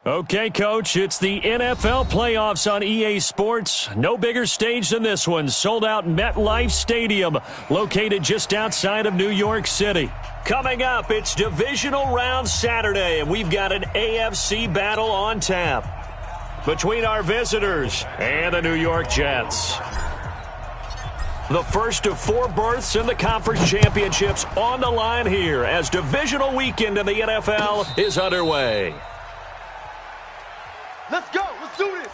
Okay, Coach, it's the NFL playoffs on EA Sports. No bigger stage than this one. Sold out MetLife Stadium, located just outside of New York City. Coming up, it's Divisional Round Saturday, and we've got an AFC battle on tap between our visitors and the New York Jets. The first of 4 berths in the conference championships on the line here as divisional weekend in the NFL is underway. Let's go. Let's do this.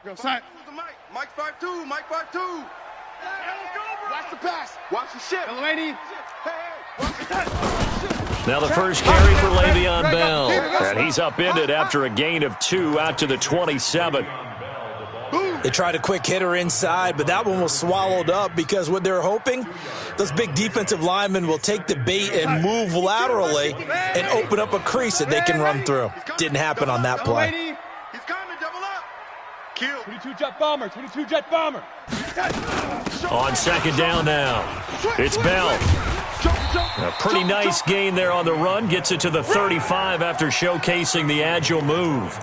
Go, sign. Mike 5-2. Mike 5-2. Watch the pass. Watch the shit. Delaney. Hey, watch the pass. Now the first carry for Le'Veon Bell. And he's upended after a gain of 2 out to the 27. They tried a quick hitter inside, but that one was swallowed up because what they're hoping, those big defensive linemen will take the bait and move laterally and open up a crease that they can run through. Didn't happen on that play. He's coming. Double up. Kill. 22 jet bomber. 22 jet bomber. On second down now, it's Bell. A pretty nice gain there on the run. Gets it to the 35 after showcasing the agile move.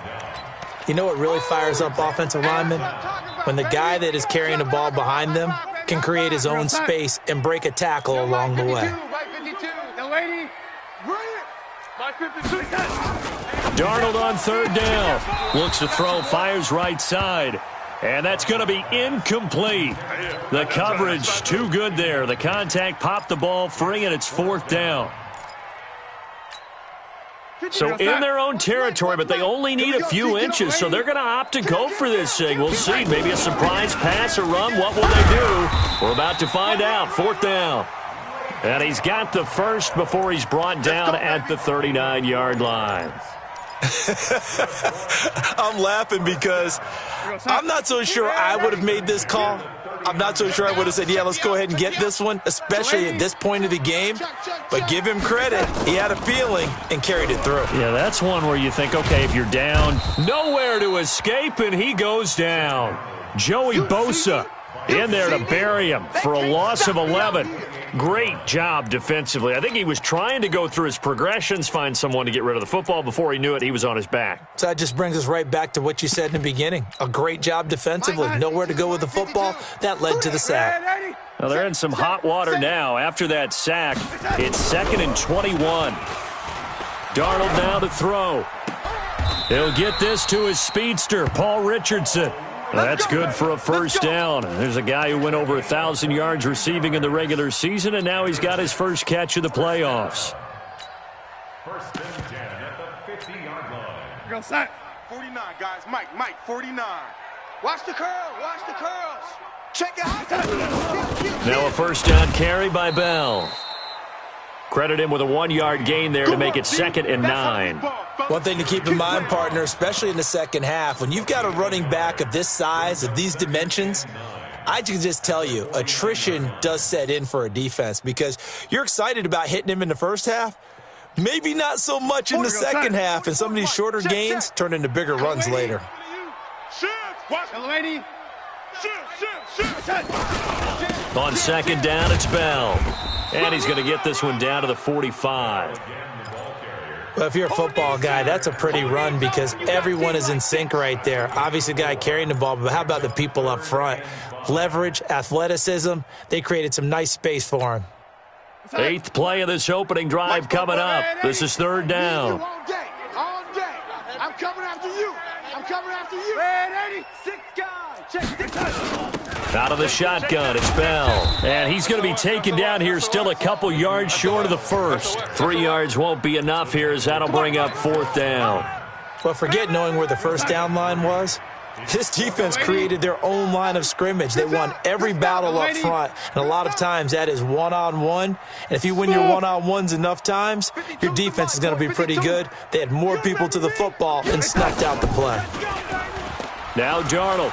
You know what really fires up offensive linemen? When the guy that is carrying the ball behind them can create his own space and break a tackle along the way. Darnold on third down. Looks to throw, fires right side. And that's going to be incomplete. The coverage too good there. The contact popped the ball free, and it's fourth down. So in their own territory, but they only need a few inches, so they're going to opt to go for this thing. We'll see. Maybe a surprise pass or run. What will they do? We're about to find out. Fourth down. And he's got the first before he's brought down at the 39-yard line. I'm laughing because I'm not so sure I would have made this call. I'm not so sure I would have said, yeah, let's go ahead and get this one, especially at this point of the game. But give him credit. He had a feeling and carried it through. Yeah, that's one where you think, okay, if you're down, nowhere to escape, and he goes down. Joey Bosa in there to bury him for a loss of 11. Great job defensively. I think he was trying to go through his progressions, find someone to get rid of the football. Before he knew it, he was on his back. So that just brings us right back to what you said in the beginning. A great job defensively. Nowhere to go with the football. That led to the sack. Well, they're in some hot water now. After that sack, it's 2nd and 21. Darnold now to throw. He'll get this to his speedster, Paul Richardson. Well, that's good for a first down. There's a guy who went over 1,000 yards receiving in the regular season, and now he's got his first catch of the playoffs. First and 10 at the 50-yard line. Go, set. 49, guys. Mike, 49. Watch the curl. Watch the curls. Check it out. Now a first down carry by Bell. Credit him with a 1-yard gain there to make it 2nd and 9. One thing to keep in mind, partner, especially in the second half, when you've got a running back of this size, of these dimensions, I can just tell you, attrition does set in for a defense because you're excited about hitting him in the first half, maybe not so much in the second half, and some of these shorter gains turn into bigger runs later. On second down, it's Bell. And he's going to get this one down to the 45. Well, if you're a football guy, that's a pretty run because everyone is in sync right there. Obviously, the guy carrying the ball, but how about the people up front? Leverage, athleticism, they created some nice space for him. 8th play of this opening drive coming up. This is 3rd down. All day. I'm coming after you. Red 80, 6 guys. Check this. Out of the shotgun, it's Bell. And he's going to be taken down here, still a couple yards short of the first. 3 yards won't be enough here as that'll bring up 4th down. Well, forget knowing where the first down line was. This defense created their own line of scrimmage. They won every battle up front, and a lot of times that is one-on-one. And if you win your one-on-ones enough times, your defense is going to be pretty good. They had more people to the football and snuffed out the play. Now Darnold.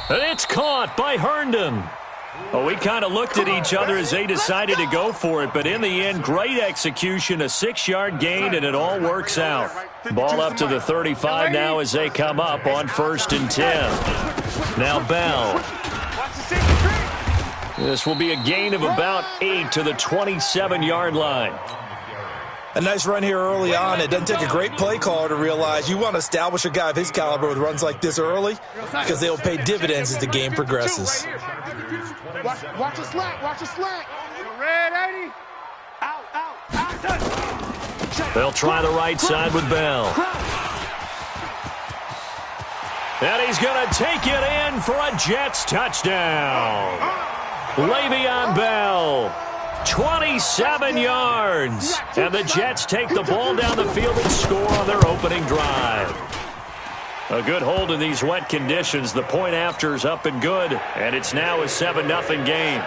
And it's caught by Herndon. Well, we kind of looked at each other as they decided to go for it, but in the end, great execution, a 6-yard gain, and it all works out. Ball up to the 35 now as they come up on 1st and 10. Now Bell. This will be a gain of about 8 to the 27-yard line. A nice run here early on. It doesn't take a great play caller to realize you want to establish a guy of his caliber with runs like this early because they'll pay dividends as the game progresses. Watch the slack. Watch the slack. Red 80. Out. They'll try the right side with Bell. And he's going to take it in for a Jets touchdown. Le'Veon Bell. 27 yards. And the Jets take the ball down the field and score on their opening drive. A good hold in these wet conditions. The point after is up and good. And it's now a 7-0 game.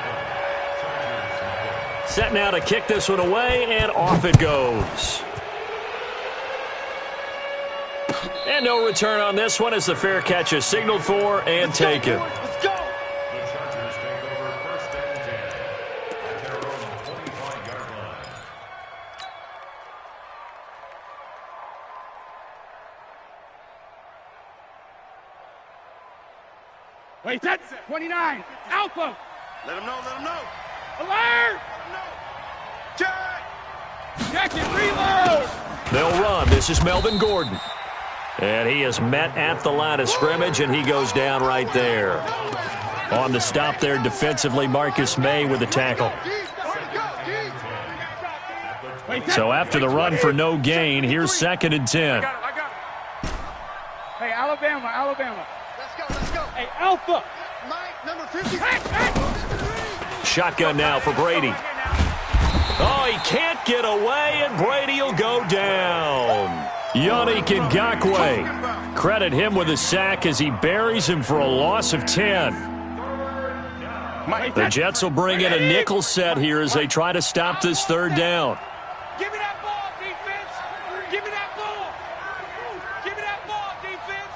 Set now to kick this one away, and off it goes. And no return on this one as the fair catch is signaled for and taken. Let's go. Wait, that's 29. Alpha. Let him know. Alert. Check it, reload. They'll run. This is Melvin Gordon. And he is met at the line of scrimmage, and he goes down right there. On the stop there defensively, Marcus May with the tackle. So after the run for no gain, here's 2nd and 10. I got it. Hey, Alabama. Let's go. Hey, Alpha. Mike, number 50. Shotgun now for Brady. Oh, he can't get away, and Brady will go down. Yannick Ngakoue. Credit him with a sack as he buries him for a loss of 10. The Jets will bring in a nickel set here as they try to stop this 3rd down. Give me that ball, defense. Give me that ball. Give me that ball, defense.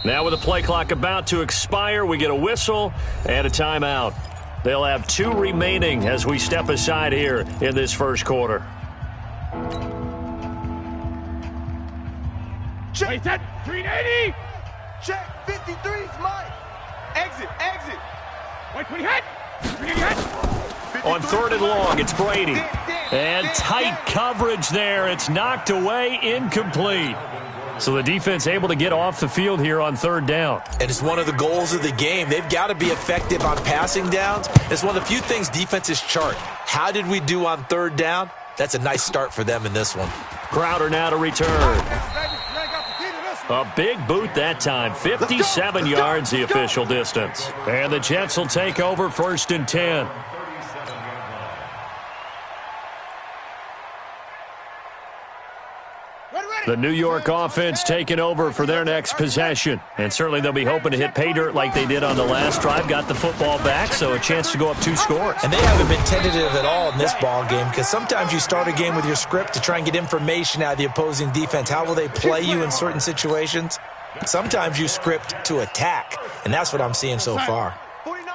Now with the play clock about to expire, we get a whistle and a timeout. They'll have 2 remaining as we step aside here in this 1st quarter. Wait, that 380. Check 53's Mike. Exit. Wait, 20 hit. 380 hit. On 3rd and long, it's Brady. And tight coverage there. It's knocked away, incomplete. So the defense able to get off the field here on 3rd down. And it's one of the goals of the game. They've got to be effective on passing downs. It's one of the few things defenses chart. How did we do on 3rd down? That's a nice start for them in this one. Crowder now to return. A big boot that time. 57 yards the official distance. And the Jets will take over 1st and 10. The New York offense taking over for their next possession. And certainly they'll be hoping to hit pay dirt like they did on the last drive. Got the football back, so a chance to go up 2 scores. And they haven't been tentative at all in this ball game because sometimes you start a game with your script to try and get information out of the opposing defense. How will they play you in certain situations? Sometimes you script to attack, and that's what I'm seeing so far. 49.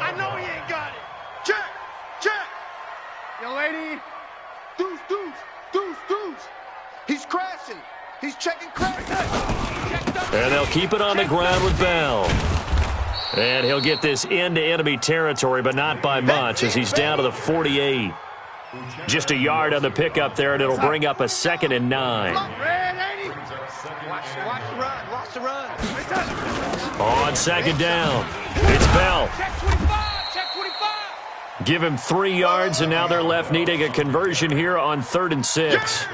I know he ain't got it. Check. Yo, lady. Deuce. He's crashing. He's checking crash. And they'll keep it on the ground with Bell. And he'll get this into enemy territory, but not by much as he's down to the 48. Just a yard on the pickup there, and it'll bring up a 2nd and 9. Watch the run. On 2nd down, it's Bell. Check 25. Give him 3 yards, and now they're left needing a conversion here on 3rd and 6.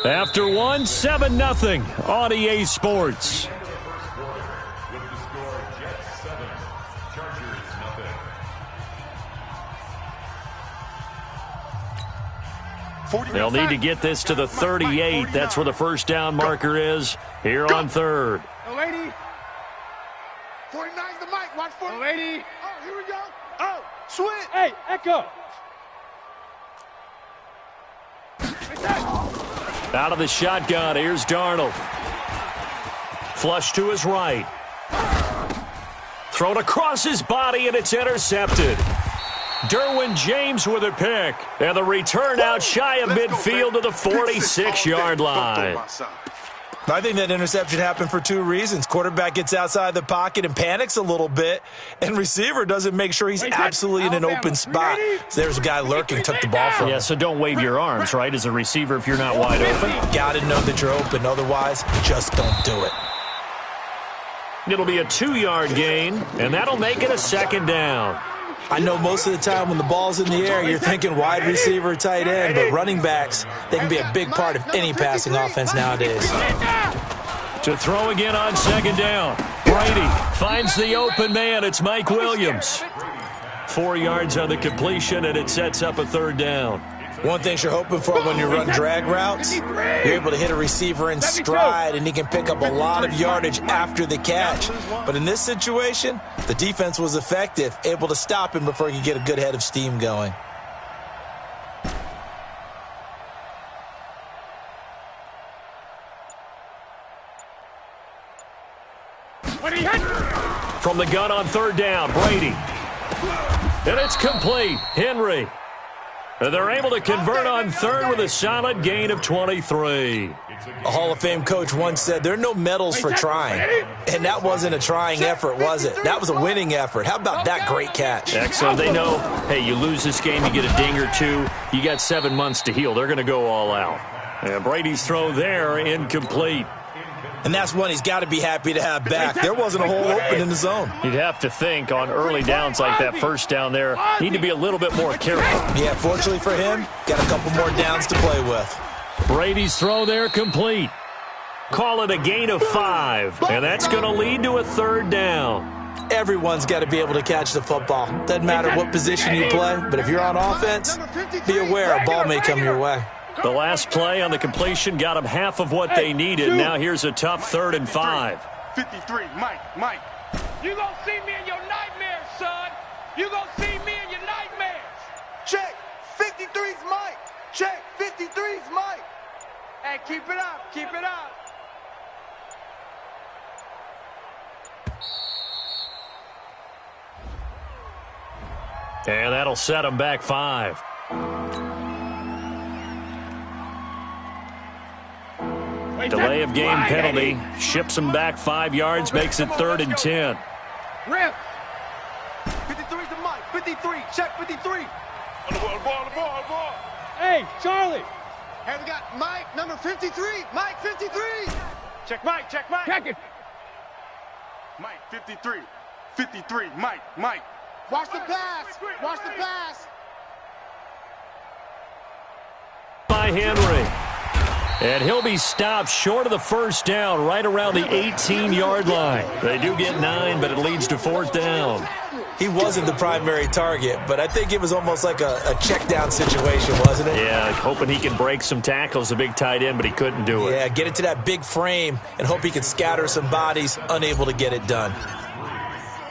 After 1, 7-0 on EA Sports. They'll need to get this to the 38. That's where the 1st down marker is here on 3rd. Yo, lady. 49's the mic. Watch for Yo, lady. Oh, here we go. Oh. Switch. Hey, Echo. Out of the shotgun, here's Darnold. Flush to his right. Thrown across his body, and it's intercepted. Derwin James with a pick. And the return out shy of midfield to the 46-yard line. I think that interception happened for two reasons. Quarterback gets outside the pocket and panics a little bit, and receiver doesn't make sure he's absolutely in an open spot. So there's a guy lurking, took the ball from him. Yeah, so don't wave your arms, right, as a receiver if you're not wide open. Got to know that you're open. Otherwise, just don't do it. It'll be a 2-yard gain, and that'll make it a second down. I know most of the time when the ball's in the air, you're thinking wide receiver, tight end, but running backs, they can be a big part of any passing offense nowadays. To throw again on second down. Brady finds the open man. It's Mike Williams. 4 yards on the completion, and it sets up a third down. One thing you're hoping for when you run drag routes, you're able to hit a receiver in stride, and he can pick up a lot of yardage after the catch. But in this situation, the defense was effective, able to stop him before he could get a good head of steam going. From the gun on third down, Brady. And it's complete. Henry. And they're able to convert on third with a solid gain of 23. A Hall of Fame coach once said, there are no medals for trying. And that wasn't a trying effort, was it? That was a winning effort. How about that great catch? Excellent. They know, hey, you lose this game, you get a ding or two. You got 7 months to heal. They're going to go all out. And Brady's throw there, incomplete. And that's one he's got to be happy to have back. There wasn't a hole open in the zone. You'd have to think on early downs like that first down there, need to be a little bit more careful. Yeah, fortunately for him, got a couple more downs to play with. Brady's throw there complete. Call it a gain of 5, and that's going to lead to a third down. Everyone's got to be able to catch the football. Doesn't matter what position you play, but if you're on offense, be aware a ball may come your way. The last play on the completion got them half of what they needed. Now here's a tough 3rd and 5. 53, Mike. You gonna see me in your nightmares, son. You gonna see me in your nightmares. Check. 53's Mike. Check. 53's Mike. Hey, keep it up. Keep it up. And that'll set them back 5. Delay of game penalty. Ships them back 5 yards, makes it 3rd and 10. Rip. 53's the Mike. 53. Check 53. On the ball. Hey, Charlie. Hey, we got Mike, number 53. Mike, 53. Check Mike. Check it. Mike, 53. 53. Mike. Watch the pass. By Henry. And he'll be stopped short of the first down, right around the 18-yard line. They do get 9, but it leads to 4th down. He wasn't the primary target, but I think it was almost like a check down situation, wasn't it? Yeah, hoping he can break some tackles, a big tight end, but he couldn't do it. Yeah, get it to that big frame and hope he can scatter some bodies, unable to get it done.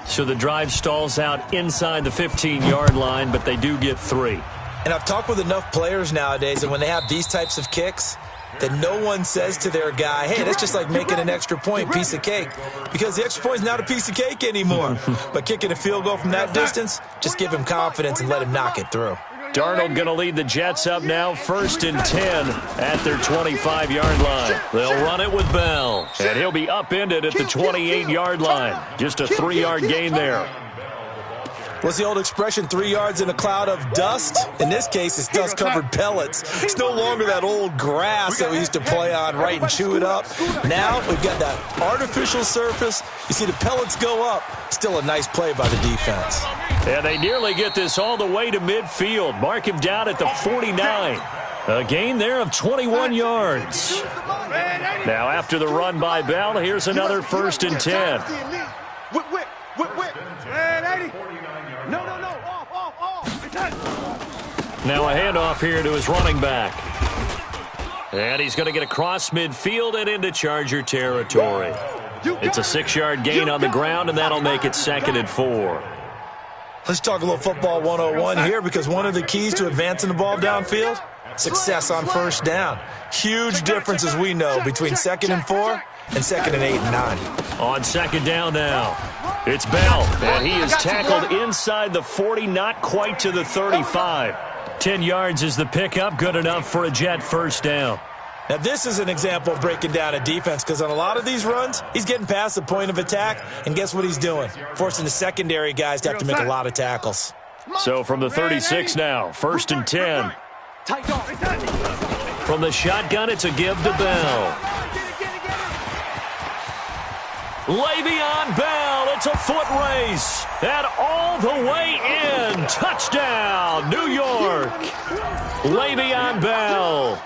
So the drive stalls out inside the 15-yard line, but they do get 3. And I've talked with enough players nowadays, and when they have these types of kicks, that no one says to their guy, hey, that's just like making an extra point, piece of cake. Because the extra point is not a piece of cake anymore. But kicking a field goal from that distance, just give him confidence and let him knock it through. Darnold going to lead the Jets up now, 1st and 10 at their 25-yard line. They'll run it with Bell, and he'll be upended at the 28-yard line. Just a 3-yard gain there. What's the old expression, 3 yards in a cloud of dust? In this case, it's dust-covered pellets. It's no longer that old grass that we used to play on, right, and chew it up. Now we've got that artificial surface. You see the pellets go up. Still a nice play by the defense. And they nearly get this all the way to midfield. Mark him down at the 49. A gain there of 21 yards. Now after the run by Bell, here's another 1st and 10. Whip. No. Off. Now a handoff here to his running back. And he's going to get across midfield and into Charger territory. It's a 6-yard gain on the ground, and that'll make it 2nd and 4. Let's talk a little football 101 here, because one of the keys to advancing the ball downfield, success on first down. Huge difference, as we know, between 2nd and 4 and 2nd and 8 and 9. On 2nd down now, it's Bell, and he is tackled inside the 40, not quite to the 35. 10 yards is the pickup, good enough for a Jet first down. Now, this is an example of breaking down a defense, because on a lot of these runs, he's getting past the point of attack, and guess what he's doing? Forcing the secondary guys to have to make a lot of tackles. So from the 36 now, 1st and 10. From the shotgun, it's a give to Bell. Le'Veon Bell, it's a foot race, and all the way in. Touchdown, New York. Le'Veon Bell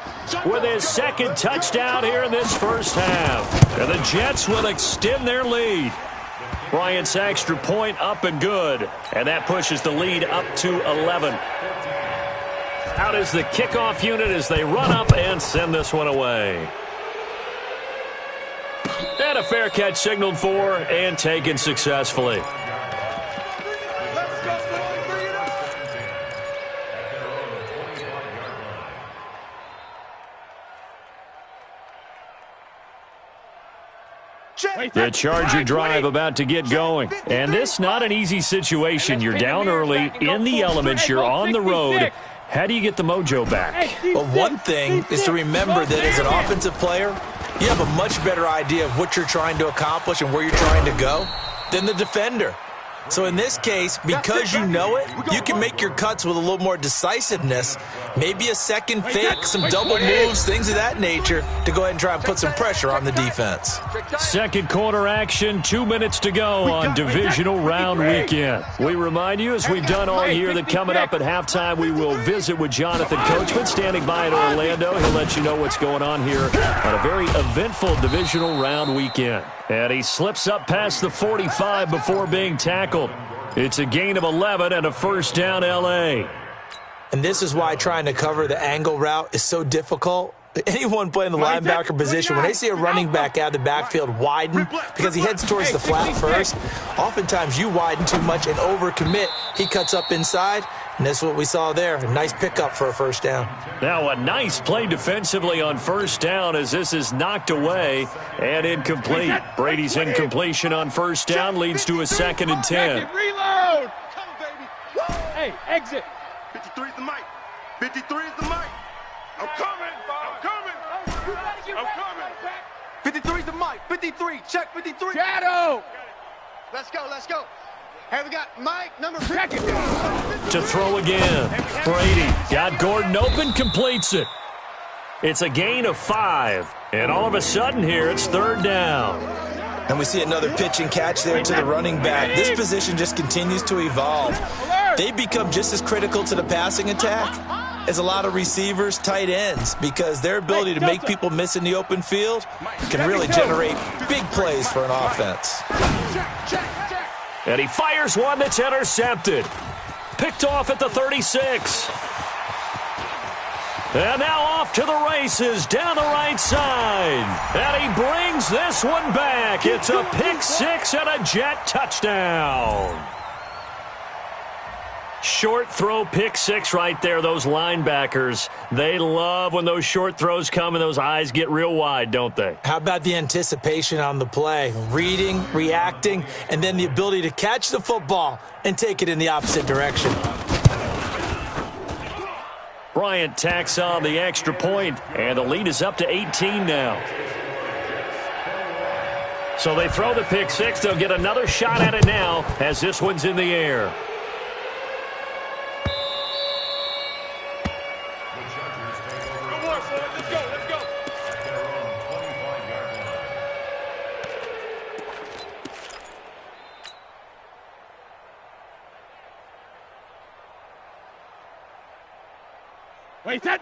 with his 2nd touchdown here in this first half. And the Jets will extend their lead. Bryant's extra point up and good, and that pushes the lead up to 11. Out is the kickoff unit as they run up and send this one away. And a fair catch signaled for and taken successfully. The Charger drive about to get going. And this not an easy situation. You're down early, in the elements, you're on the road. How do you get the mojo back? Well, one thing is to remember that as an offensive player, you have a much better idea of what you're trying to accomplish and where you're trying to go than the defender. So in this case, because you know it, you can make your cuts with a little more decisiveness, maybe a second fake, some double moves, things of that nature, to go ahead and try and put some pressure on the defense. Second quarter action, 2 minutes to go on divisional round weekend. We remind you, as we've done all year, that coming up at halftime, we will visit with Jonathan Coachman, standing by in Orlando. He'll let you know what's going on here on a very eventful divisional round weekend. And he slips up past the 45 before being tackled. It's a gain of 11 and a first down, L.A. And this is why trying to cover the angle route is so difficult. Anyone playing the linebacker position, when they see a running back out of the backfield widen because he heads towards the flat first, oftentimes you widen too much and overcommit. He cuts up inside, and that's what we saw there. A nice pickup for a first down. Now a nice play defensively on first down as this is knocked away and incomplete. Brady's incompletion on first down leads to a 2nd and 10. Reload! Hey, exit. 53 is the mic. 53 is the mic. I'm coming. I'm coming. I'm coming. 53 is the mic. 53. Check 53. Shadow! Let's go. Let's go. Hey, we got Mike, number 50. To throw again. Brady got Gordon open, completes it. It's a gain of 5. And all of a sudden here, it's 3rd down. And we see another pitch and catch there to the running back. This position just continues to evolve. They become just as critical to the passing attack as a lot of receivers, tight ends, because their ability to make people miss in the open field can really generate big plays for an offense. And he fires one that's intercepted. Picked off at the 36. And now off to the races down the right side. And he brings this one back. It's a pick 6 and a Jet touchdown. Short throw, pick 6 right there. Those linebackers, they love when those short throws come and those eyes get real wide, don't they? How about the anticipation on the play? Reading, reacting, and then the ability to catch the football and take it in the opposite direction. Bryant tacks on the extra point, and the lead is up to 18 now. So they throw the pick 6. They'll get another shot at it now as this one's in the air.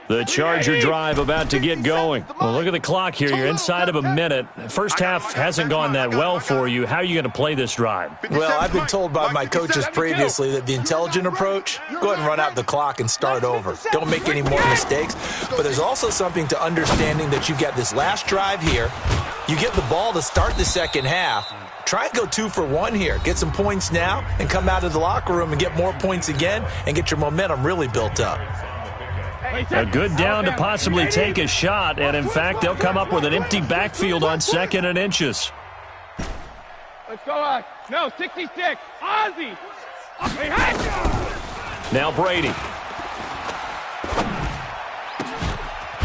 The Charger drive about to get going. Well, look at the clock here. You're inside of a minute. First half hasn't gone that well for you. How are you going to play this drive? Well, I've been told by my coaches previously that the intelligent approach, go ahead and run out the clock and start over. Don't make any more mistakes. But there's also something to understanding that you've got this last drive here, You get the ball to start the second half. Try and go 2 for 1 here. Get some points now and come out of the locker room and get more points again and get your momentum really built up. A good down to possibly take a shot, and in fact, they'll come up with an empty backfield on 2nd and inches. Let's go, no, 66, Ozzy. Now Brady.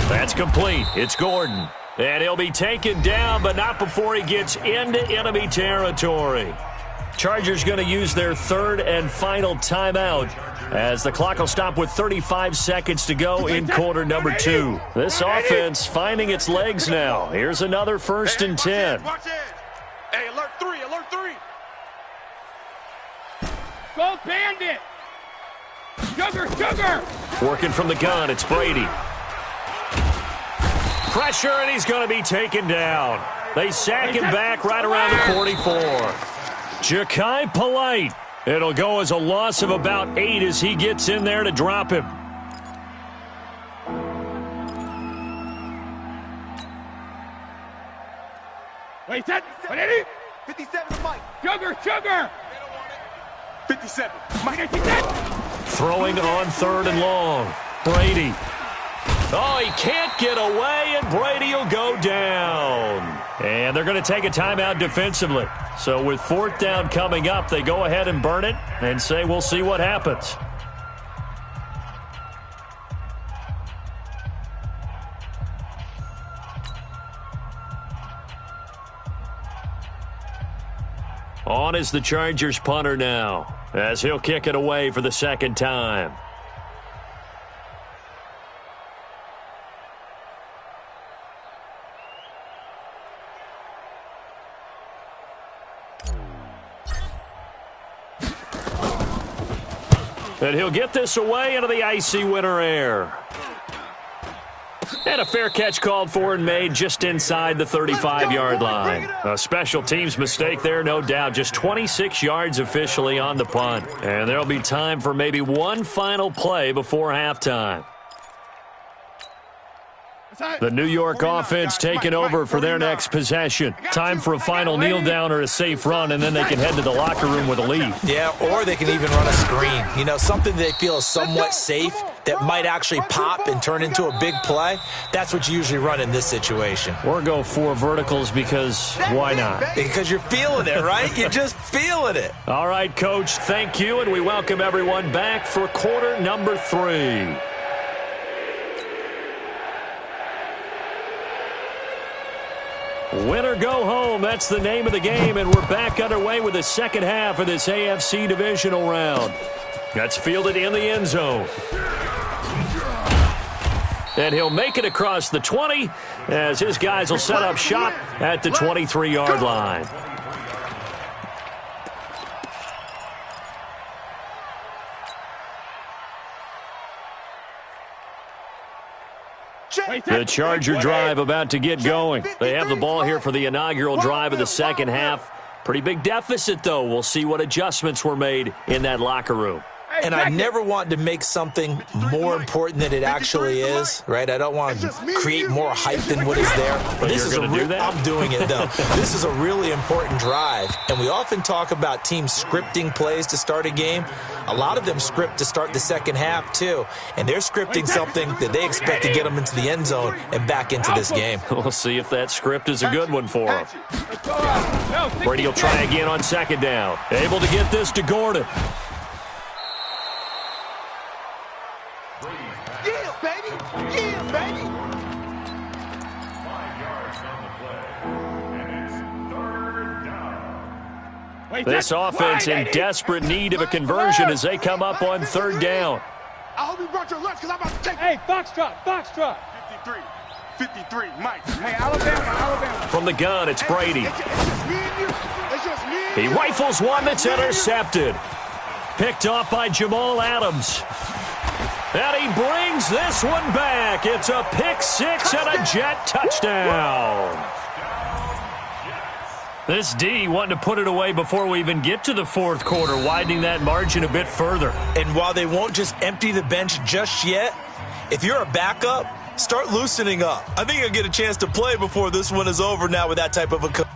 That's complete. It's Gordon. And he'll be taken down, but not before he gets into enemy territory. Chargers going to use their 3rd and final timeout as the clock will stop with 35 seconds to go in quarter number 2. This offense finding its legs now. Here's another 1st and 10. Watch it. Hey, alert 3, alert 3. Go Bandit. Sugar. Working from the gun, it's Brady. Pressure, and he's going to be taken down. They sack him back right around the 44. Ja'Kai Polite. It'll go as a loss of about 8 as he gets in there to drop him. Wait, set. 57, Mike. Sugar. 57, Mike. Throwing on 3rd and long. Brady. Oh, he can't get away, and Brady will go down. And they're going to take a timeout defensively. So with 4th down coming up, they go ahead and burn it and say we'll see what happens. On is the Chargers punter now, as he'll kick it away for the 2nd time. And he'll get this away into the icy winter air. And a fair catch called for and made just inside the 35-yard line. A special teams mistake there, no doubt. Just 26 yards officially on the punt. And there'll be time for maybe one final play before halftime. The New York offense taking over for their next possession. Time for a final kneel down or a safe run, and then they can head to the locker room with a lead. Yeah, or they can even run a screen. You know, something they feel is somewhat safe that might actually pop and turn into a big play. That's what you usually run in this situation. Or go 4 verticals because why not? Because you're feeling it, right? You're just feeling it. All right, Coach, thank you, and we welcome everyone back for quarter number 3. Win or go home, that's the name of the game, and we're back underway with the second half of this AFC divisional round. That's fielded in the end zone. And he'll make it across the 20 as his guys will set up shop at the 23-yard line. The Charger drive about to get going. They have the ball here for the inaugural drive of the second half. Pretty big deficit, though. We'll see what adjustments were made in that locker room. And I never want to make something more important than it actually is, right? I don't want to create more hype than what is there. But this is I'm doing it, though. This is a really important drive. And we often talk about teams scripting plays to start a game. A lot of them script to start the second half, too. And they're scripting something that they expect to get them into the end zone and back into this game. We'll see if that script is a good one for them. Brady will try again on second down. Able to get this to Gordon. This offense in desperate need of a conversion as they come up on third down. I hope you brought your lunch because I'm about to take Hey, Foxtrot. 53, Mike. Hey, Alabama. From the gun, it's Brady. It's just me and you. It's just me and He you. rifles one that's intercepted. Picked off by Jamal Adams. And he brings this one back. It's a pick six and a Jet touchdown. This D wanting to put it away before we even get to the fourth quarter, widening that margin a bit further. And while they won't just empty the bench just yet, if you're a backup, start loosening up. I think he'll get a chance to play before this one is over now with that type of a coach.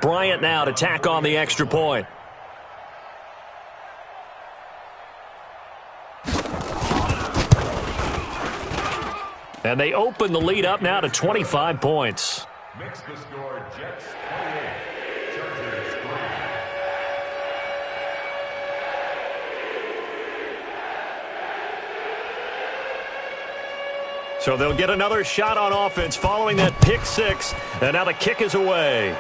Bryant now to tack on the extra point. And they open the lead up now to 25 points. Makes the score Jets 28, Chargers 3. So they'll get another shot on offense following that pick six. And now the kick is away.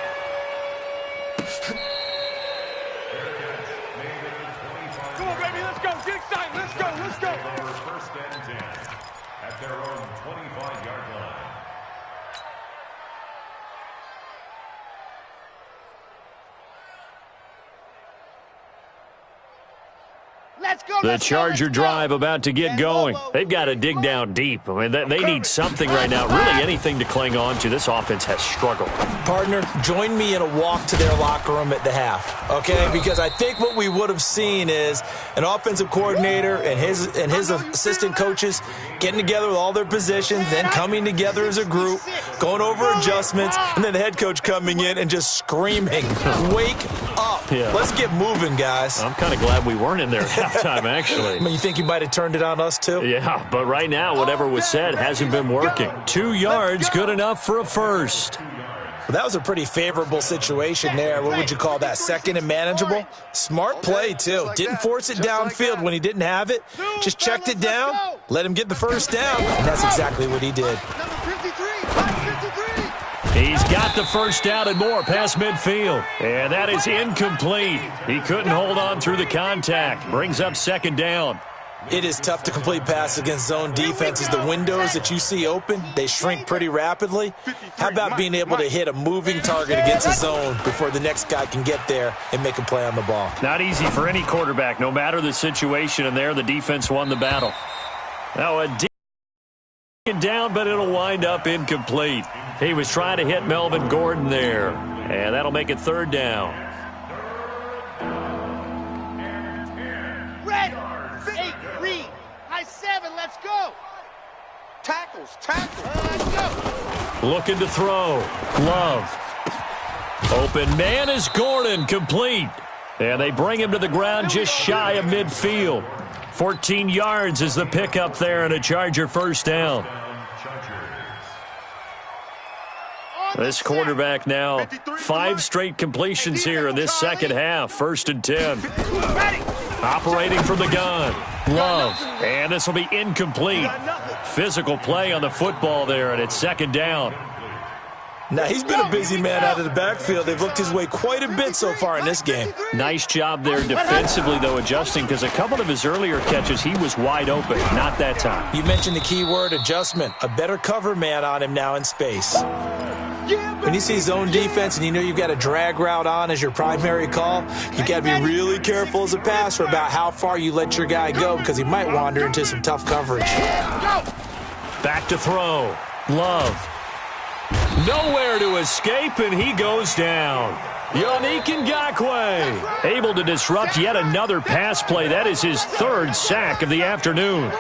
Come on, baby, let's go. Get excited. Let's go. Let's go. First and 10 at their own 25-yard line. Let's go. The Charger drive about to get going. They've got to dig down deep. I mean, they need something right now, really anything to cling on to. This offense has struggled. Partner, join me in a walk to their locker room at the half, okay? Because I think what we would have seen is an offensive coordinator and his assistant coaches getting together with all their positions, then coming together as a group, going over adjustments, and then the head coach coming in and just screaming, wake up. Yeah. Let's get moving, guys. I'm kind of glad we weren't in there at halftime, actually. I mean, you think you might have turned it on us, too? Yeah, but right now, whatever was said hasn't been working. 2 yards, good enough for a first. Well, that was a pretty favorable situation there. What would you call that? Second and manageable? Smart play, too. Didn't force it downfield when he didn't have it. Just checked it down, let him get the first down, and that's exactly what he did. He's got the first down and more past midfield. And that is incomplete. He couldn't hold on through the contact. Brings up second down. It is tough to complete passes against zone defenses. The windows that you see open, they shrink pretty rapidly. How about being able to hit a moving target against a zone before the next guy can get there and make a play on the ball? Not easy for any quarterback, no matter the situation. And there, the defense won the battle. Now a down, but it'll wind up incomplete. He was trying to hit Melvin Gordon there. And that'll make it third down. Red, 8, read. High 7, let's go. Tackles. Let's go. Looking to throw. Love. Open man is Gordon, complete. And they bring him to the ground just shy of midfield. 14 yards is the pickup there and a Charger first down. This quarterback now, 5 straight completions here in this second half. First and 10. Operating from the gun. Love. And this will be incomplete. Physical play on the football there, and it's second down. Now, he's been a busy man out of the backfield. They've looked his way quite a bit so far in this game. Nice job there defensively, though, adjusting, because a couple of his earlier catches, he was wide open. Not that time. You mentioned the key word, adjustment. A better cover man on him now in space. When you see zone defense and you know you've got a drag route on as your primary call, you got to be really careful as a passer about how far you let your guy go because he might wander into some tough coverage. Back to throw. Love. Nowhere to escape, and he goes down. Yannick Ngakoue able to disrupt yet another pass play. That is his 3rd sack of the afternoon.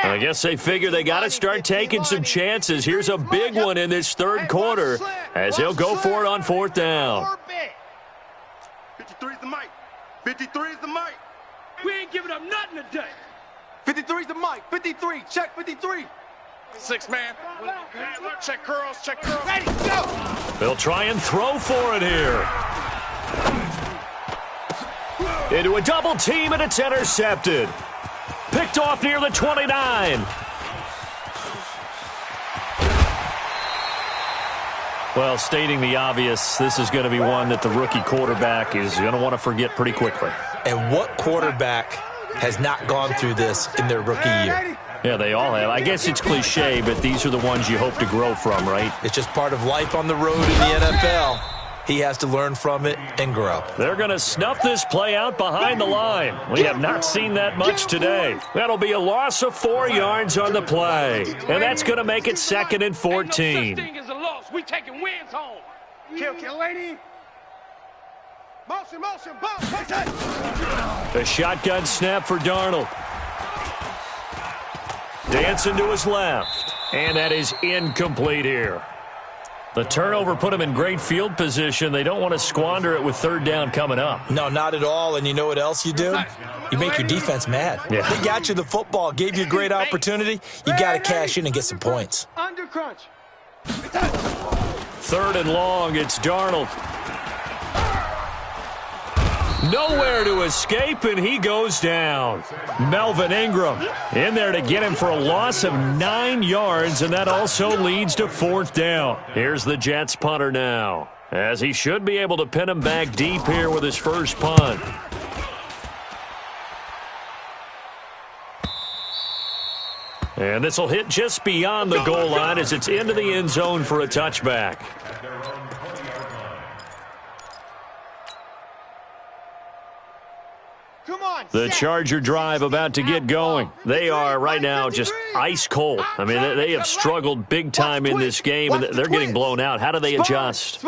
I guess they figure they got to start taking some chances. Here's a big one in this third quarter as he'll go for it on 4th down. 53 is the mic. 53 is the mic. We ain't giving up nothing today. 53 is the mic. 53. Check 53. 6 man. Check curls. Ready, go. They'll try and throw for it here. Into a double team, and it's intercepted. Picked off near the 29. Well, stating the obvious, this is going to be one that the rookie quarterback is going to want to forget pretty quickly. And what quarterback has not gone through this in their rookie year? Yeah, they all have. I guess it's cliche, but these are the ones you hope to grow from, right? It's just part of life on the road in the NFL. He has to learn from it and grow. They're going to snuff this play out behind the line. We have not seen that much today. That'll be a loss of 4 yards on the play. And that's going to make it 2nd and 14. Ain't no such thing as a loss. We taking wins home. Kill, lady. Motion, bump. A shotgun snap for Darnold. Dancing to his left. And that is incomplete here. The turnover put him in great field position. They don't want to squander it with 3rd down coming up. No, not at all. And you know what else you do? You make your defense mad. Yeah. They got you the football, gave you a great opportunity. You got to cash in and get some points. Under crunch. 3rd and long, it's Darnold. Nowhere to escape, and he goes down. Melvin Ingram in there to get him for a loss of 9 yards, and that also leads to 4th down. Here's the Jets punter now, as he should be able to pin him back deep here with his first punt. And this will hit just beyond the goal line as it's into the end zone for a touchback. The Charger drive about to get going. They are right now just ice cold. I mean, they have struggled big time in this game, and they're getting blown out. How do they adjust?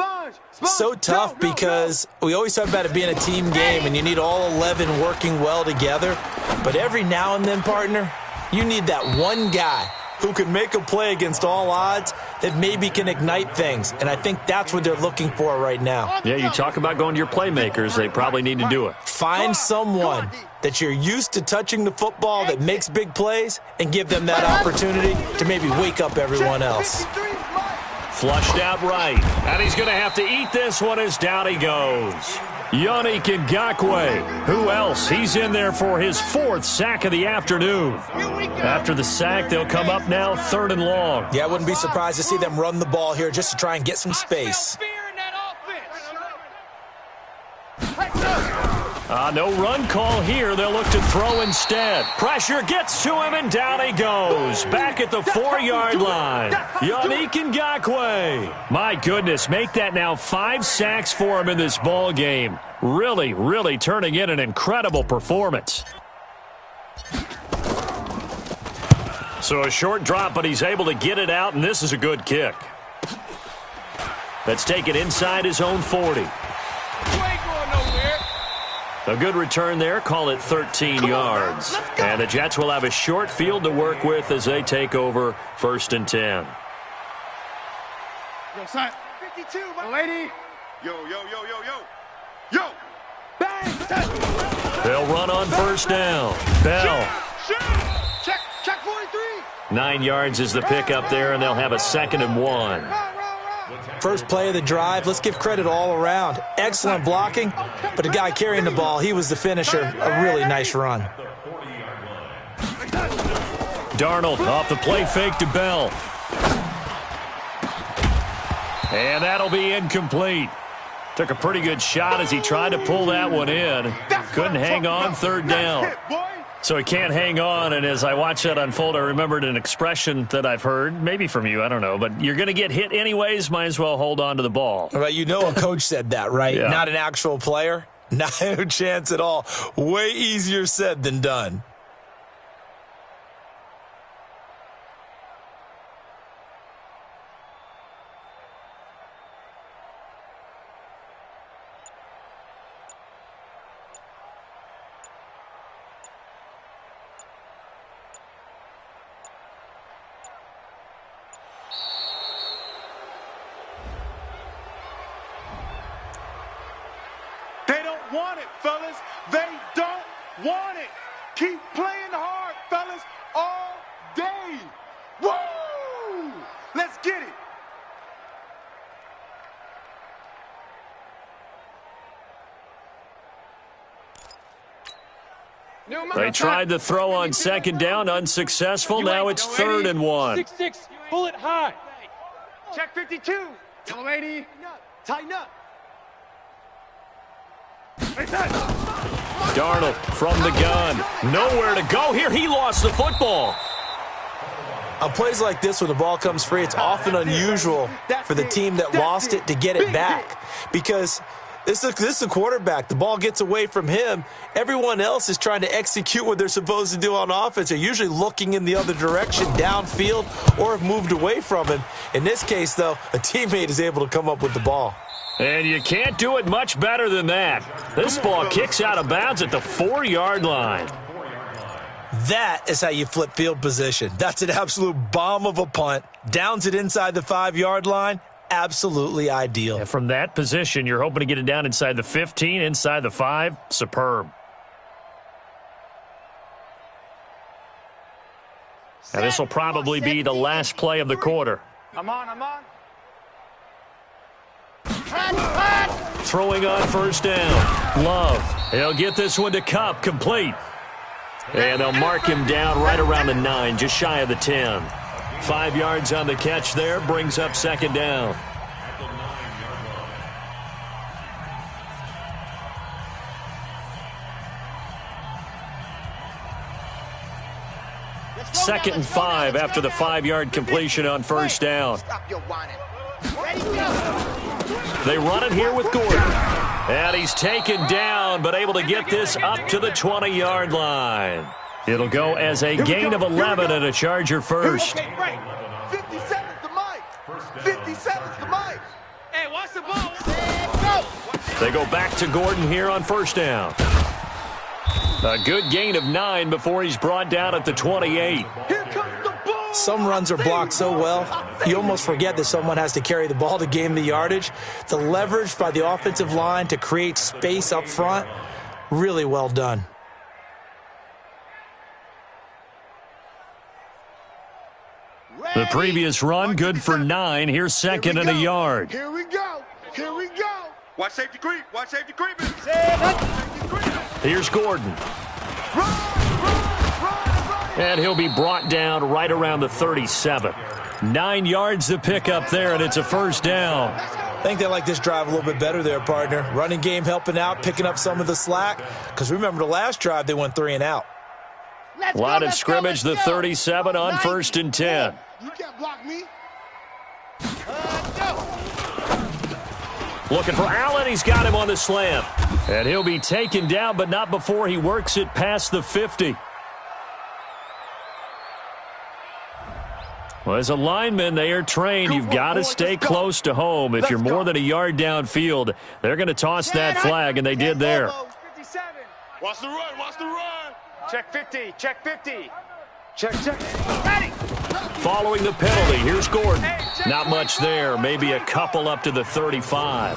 So tough because we always talk about it being a team game, and you need all 11 working well together. But every now and then, partner, you need that one guy who can make a play against all odds that maybe can ignite things. And I think that's what they're looking for right now. Yeah, you talk about going to your playmakers. They probably need to do it. Find someone that you're used to touching the football that makes big plays and give them that opportunity to maybe wake up everyone else. Flushed out right. And he's going to have to eat this one as down he goes. Yannick Ngakoue. Who else? He's in there for his 4th sack of the afternoon. After the sack, they'll come up now 3rd and long. Yeah, I wouldn't be surprised to see them run the ball here just to try and get some space. No run call here. They'll look to throw instead. Pressure gets to him, and down he goes. Back at the 4-yard line. Yannick Ngakoue. My goodness, make that now 5 sacks for him in this ball game. Really, really turning in an incredible performance. So a short drop, but he's able to get it out, and this is a good kick. Let's take it inside his own 40. A good return there. Call it 13 yards. And the Jets will have a short field to work with as they take over 1st and 10. Yo, son. 52, my lady. Yo. Bang. They'll run on 1st down. Bell. Check 43. 9 yards is the pickup there, and they'll have a 2nd and 1. First play of the drive, let's give credit all around. Excellent blocking, but the guy carrying the ball, he was the finisher. A really nice run. Darnold off the play fake to Bell. And that'll be incomplete. Took a pretty good shot as he tried to pull that one in. Couldn't hang on 3rd down. So he can't hang on, and as I watched that unfold, I remembered an expression that I've heard, maybe from you, I don't know, but you're going to get hit anyways, might as well hold on to the ball. Well, you know a coach said that, right? Yeah. Not an actual player. Not a chance at all. Way easier said than done. Want it, fellas. They don't want it. Keep playing hard, fellas, all day. Woo! Let's get it. They tried the throw on 2nd down, unsuccessful. Now it's 3rd and 1. 6-6, bullet high. Check 52. Tell lady. Tighten up. Darnold from the gun. Nowhere to go here. He lost the football. On plays like this, when the ball comes free, it's often unusual for the team that lost it to get it back because this is a quarterback. The ball gets away from him. Everyone else is trying to execute what they're supposed to do on offense. They're usually looking in the other direction, downfield, or have moved away from him. In this case, though, a teammate is able to come up with the ball. And you can't do it much better than that. This ball kicks out of bounds at the 4-yard line. That is how you flip field position. That's an absolute bomb of a punt. Downs it inside the 5-yard line. Absolutely ideal. And from that position, you're hoping to get it down inside the 15, inside the 5. Superb. Now, this will probably be the last play of the quarter. I'm on. Throwing on first down. Love. He'll get this one to Kupp, complete. And they'll mark him down right around the 9, just shy of the 10. 5 yards on the catch there, brings up second down. Second and 5 after the 5-yard completion on first down. They run it here with Gordon. And he's taken down, but able to get this up to the 20-yard line. It'll go as a gain of 11 and a Charger first. 57's the mic. 57's the mic. Hey, watch the ball. They go back to Gordon here on first down. A good gain of 9 before he's brought down at the 28. Here comes the ball. Some runs are blocked so well, you almost forget that someone has to carry the ball to gain the yardage. The leverage by the offensive line to create space up front, really well done. The previous run, good for 9. Here's second and a yard. Here we go. Watch safety creep. Here's Gordon. And he'll be brought down right around the 37. 9 yards to pick up there, and it's a first down. I think they like this drive a little bit better there, partner. Running game helping out, picking up some of the slack. Because remember, the last drive, they went 3 and out. Line of scrimmage, the 37 on first and 10. You can't block me. Looking for Allen. He's got him on the slant. And he'll be taken down, but not before he works it past the 50. Well, as a lineman, they are trained. You've got to stay close to home. If you're more than a yard downfield, they're going to toss that flag, and they did there. 57. Watch the run. Check 50. Check. Ready. Following the penalty, here's Gordon. Not much there, maybe a couple up to the 35.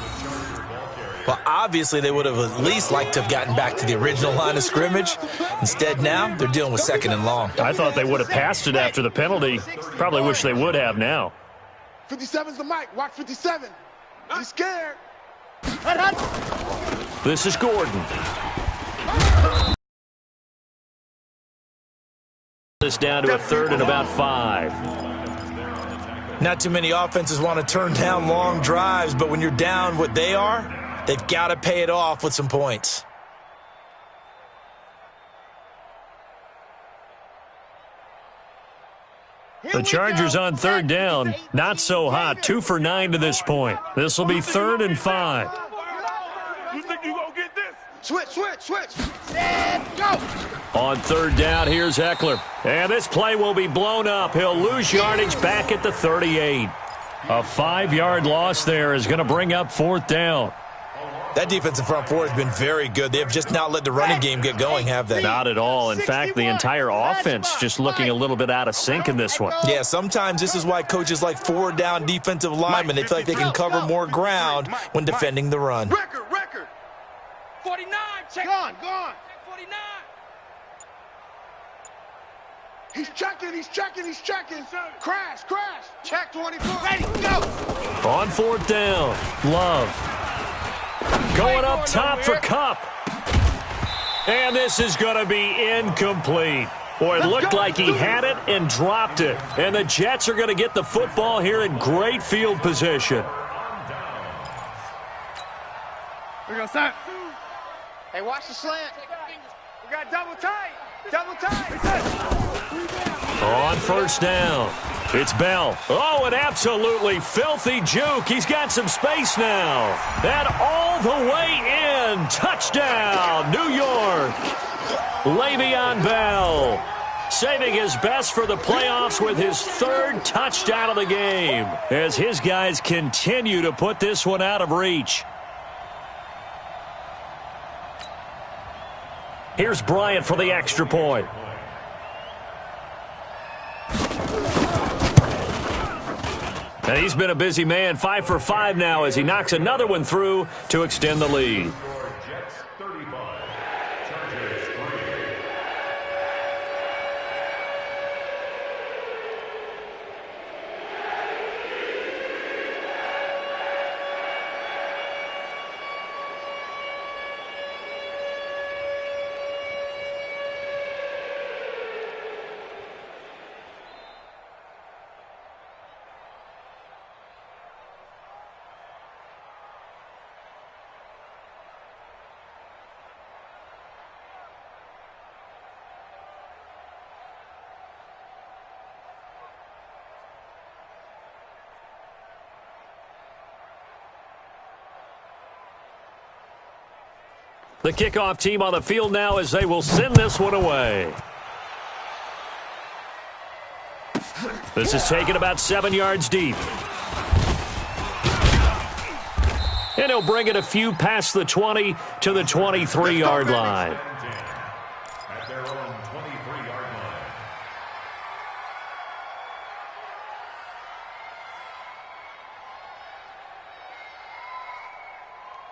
Well, obviously, they would have at least liked to have gotten back to the original line of scrimmage. Instead, now, they're dealing with second and long. I thought they would have passed it after the penalty. Probably wish they would have now. 57's the mic. Watch 57. He's scared. This is Gordon. This down to a third and about 5. Not too many offenses want to turn down long drives, but when you're down what they are, they've got to pay it off with some points. The Chargers on third down, not so hot. 2 for 9 to this point. This will be 3rd and 5. You think you gonna get this? Switch. And go. On third down, here's Eckler. And this play will be blown up. He'll lose yardage back at the 38. A 5-yard loss there is going to bring up 4th down. That defensive front four has been very good. They have just not let the running game get going, have they? Not at all. In fact, the entire offense just looking a little bit out of sync in this one. Yeah, sometimes this is why coaches like 4-down defensive linemen. They feel like they can cover more ground when defending the run. Record. 49. Check. Gone. 49. He's checking. Crash. Check 24. Ready, go. On 4th down, Love. Going up top for Kupp. And this is going to be incomplete. Boy, it looked like he had it and dropped it. And the Jets are going to get the football here in great field position. We're going to start. Hey, watch the slant. We got double tight. Double time. On first down, it's Bell. Oh, an absolutely filthy juke. He's got some space now. And all the way in. Touchdown, New York. Le'Veon Bell saving his best for the playoffs with his third touchdown of the game as his guys continue to put this one out of reach. Here's Bryant for the extra point. And he's been a busy man, 5 for 5 now as he knocks another one through to extend the lead. The kickoff team on the field now as they will send this one away. This is taken about 7 yards deep. And he'll bring it a few past the 20 to the 23-yard line. At their own 23-yard line.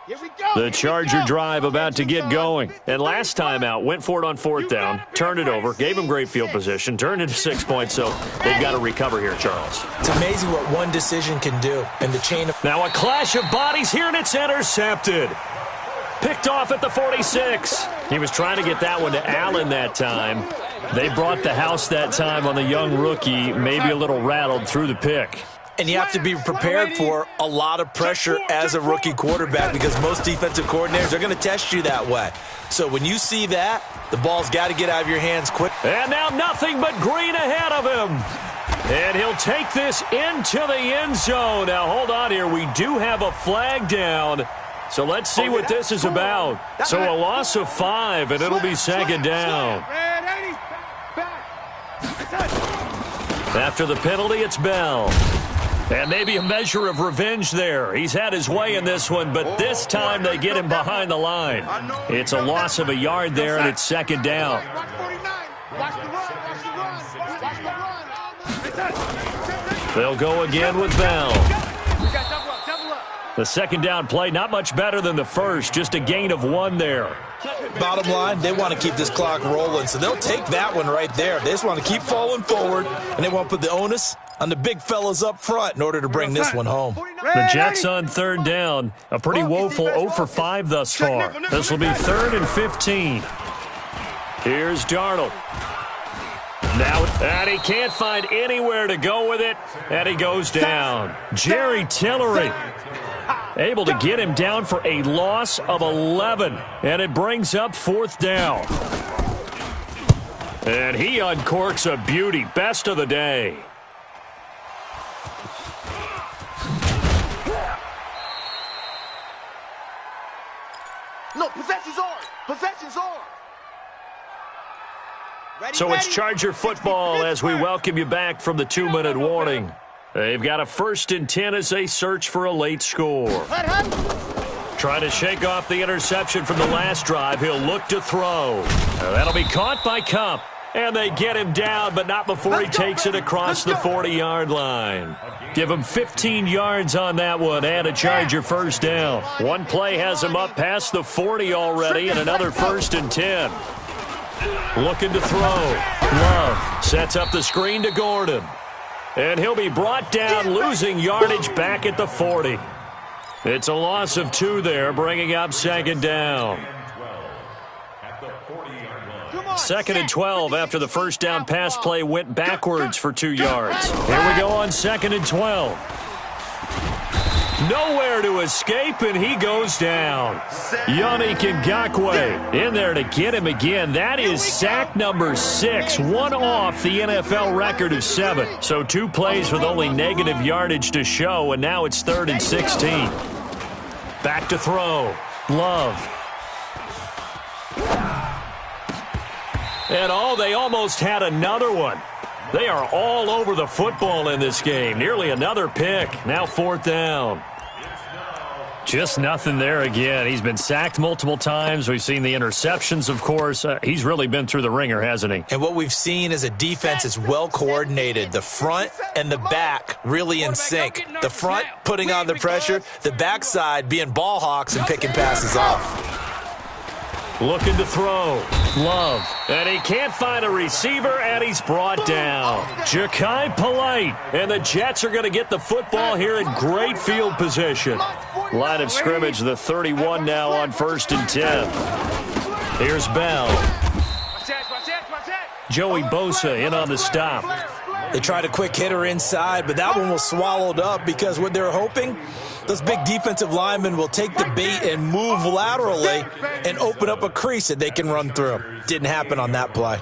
Here we go. The Charger drive about to get going. And last time out, went for it on fourth down, turned it over, gave him great field position, turned it to 6 points, so they've got to recover here, Charles. It's amazing what one decision can do in the chain of... Now a clash of bodies here, and it's intercepted. Picked off at the 46. He was trying to get that one to Allen that time. They brought the house that time on the young rookie, maybe a little rattled through the pick. And you have to be prepared for a lot of pressure as a rookie quarterback because most defensive coordinators are going to test you that way. So when you see that, the ball's got to get out of your hands quick. And now nothing but green ahead of him. And he'll take this into the end zone. Now hold on here. We do have a flag down. So let's see what this is about. So a loss of 5, and it'll be second down. After the penalty, it's Bell. And maybe a measure of revenge there. He's had his way in this one, but this time they get him behind the line. It's a loss of a yard there, and it's second down. They'll go again with Bell. The second down play, not much better than the first, just a gain of 1 there. Bottom line, they want to keep this clock rolling, so they'll take that one right there. They just want to keep falling forward, and they want to put the onus on the big fellas up front in order to bring this one home. The Jets on third down, a pretty woeful 0 for 5 thus far. This will be 3rd and 15. Here's Darnold. Now, and he can't find anywhere to go with it, and he goes down. Jerry Tillery able to get him down for a loss of 11, and it brings up 4th down. And he uncorks a beauty, best of the day. No, possession's on. Possession's on. So it's Charger football as we welcome you back from the 2-minute warning. They've got a 1st and 10 as they search for a late score. Trying to shake off the interception from the last drive. He'll look to throw. That'll be caught by Kupp. And they get him down, but not before he takes it across the 40-yard line. Give him 15 yards on that one and a Charger 1st down. One play has him up past the 40 already and another 1st and 10. Looking to throw. Love sets up the screen to Gordon. And he'll be brought down, losing yardage back at the 40. It's a loss of 2 there, bringing up 2nd down. 2nd and 12 after the 1st down pass play went backwards for 2 yards. Here we go on 2nd and 12. Nowhere to escape, and he goes down. Yannick Ngakoue in there to get him again. That is sack number 6, one off the NFL record of 7. So 2 plays with only negative yardage to show, and now it's 3rd and 16. Back to throw. Love. And they almost had another one. They are all over the football in this game. Nearly another pick. Now 4th down. Just nothing there again. He's been sacked multiple times. We've seen the interceptions, of course. He's really been through the ringer, hasn't he? And what we've seen is a defense is well coordinated. The front and the back really in sync. The front putting on the pressure, the backside being ball hawks and picking passes off. Looking to throw. Love. And he can't find a receiver, and he's brought down. Ja'Kai Polite. And the Jets are going to get the football here in great field position. Line of scrimmage, the 31 now on 1st and 10. Here's Bell. Joey Bosa in on the stop. They tried a quick hitter inside, but that one was swallowed up because what they're hoping, those big defensive linemen will take the bait and move laterally and open up a crease that they can run through. Didn't happen on that play.